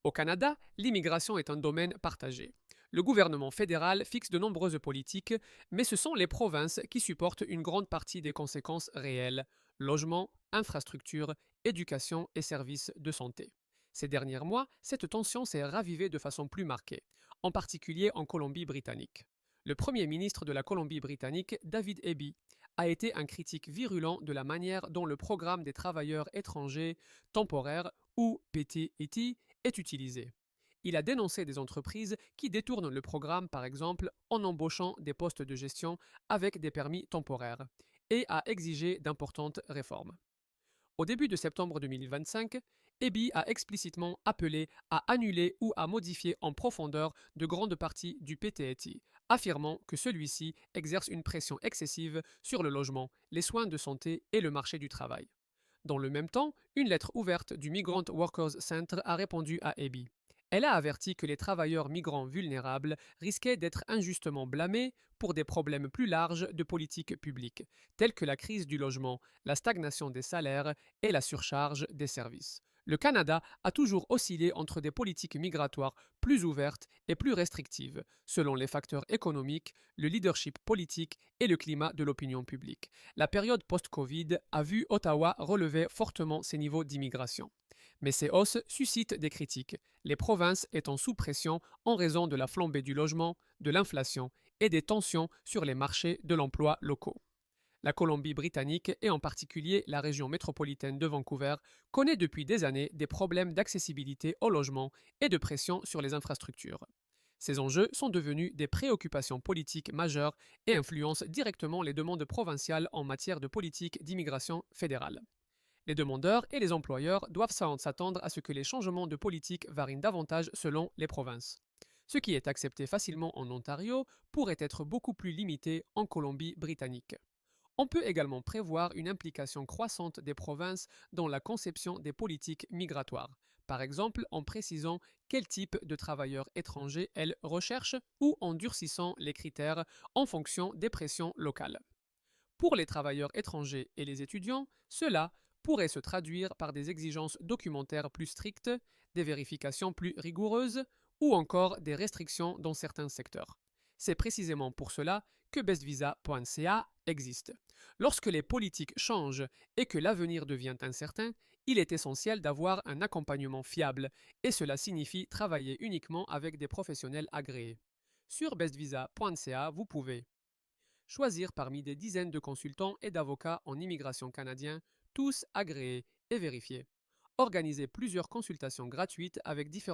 Au Canada, l'immigration est un domaine partagé. Le gouvernement fédéral fixe de nombreuses politiques, mais ce sont les provinces qui supportent une grande partie des conséquences réelles: logement, infrastructures, éducation et services de santé. Ces derniers mois, cette tension s'est ravivée de façon plus marquée, en particulier en Colombie-Britannique. Le Premier ministre de la Colombie-Britannique, David Eby, a été un critique virulent de la manière dont le programme des travailleurs étrangers temporaires, ou PTET, est utilisé. Il a dénoncé des entreprises qui détournent le programme, par exemple en embauchant des postes de gestion avec des permis temporaires, et a exigé d'importantes réformes. Au début de septembre 2025, EBI a explicitement appelé à annuler ou à modifier en profondeur de grandes parties du PTET, affirmant que celui-ci exerce une pression excessive sur le logement, les soins de santé et le marché du travail. Dans le même temps, une lettre ouverte du Migrant Workers Center a répondu à EBI. Elle a averti que les travailleurs migrants vulnérables risquaient d'être injustement blâmés pour des problèmes plus larges de politique publique, tels que la crise du logement, la stagnation des salaires et la surcharge des services. Le Canada a toujours oscillé entre des politiques migratoires plus ouvertes et plus restrictives, selon les facteurs économiques, le leadership politique et le climat de l'opinion publique. La période post-Covid a vu Ottawa relever fortement ses niveaux d'immigration. Mais ces hausses suscitent des critiques, les provinces étant sous pression en raison de la flambée du logement, de l'inflation et des tensions sur les marchés de l'emploi locaux. La Colombie-Britannique, et en particulier la région métropolitaine de Vancouver, connaît depuis des années des problèmes d'accessibilité au logement et de pression sur les infrastructures. Ces enjeux sont devenus des préoccupations politiques majeures et influencent directement les demandes provinciales en matière de politique d'immigration fédérale. Les demandeurs et les employeurs doivent s'attendre à ce que les changements de politique varient davantage selon les provinces. Ce qui est accepté facilement en Ontario pourrait être beaucoup plus limité en Colombie-Britannique. On peut également prévoir une implication croissante des provinces dans la conception des politiques migratoires, par exemple en précisant quel type de travailleurs étrangers elles recherchent ou en durcissant les critères en fonction des pressions locales. Pour les travailleurs étrangers et les étudiants, cela pourrait se traduire par des exigences documentaires plus strictes, des vérifications plus rigoureuses ou encore des restrictions dans certains secteurs. C'est précisément pour cela que bestvisa.ca existe. Lorsque les politiques changent et que l'avenir devient incertain, il est essentiel d'avoir un accompagnement fiable, et cela signifie travailler uniquement avec des professionnels agréés. Sur bestvisa.ca, vous pouvez choisir parmi des dizaines de consultants et d'avocats en immigration canadiens, tous agréés et vérifiés. Organiser plusieurs consultations gratuites avec différents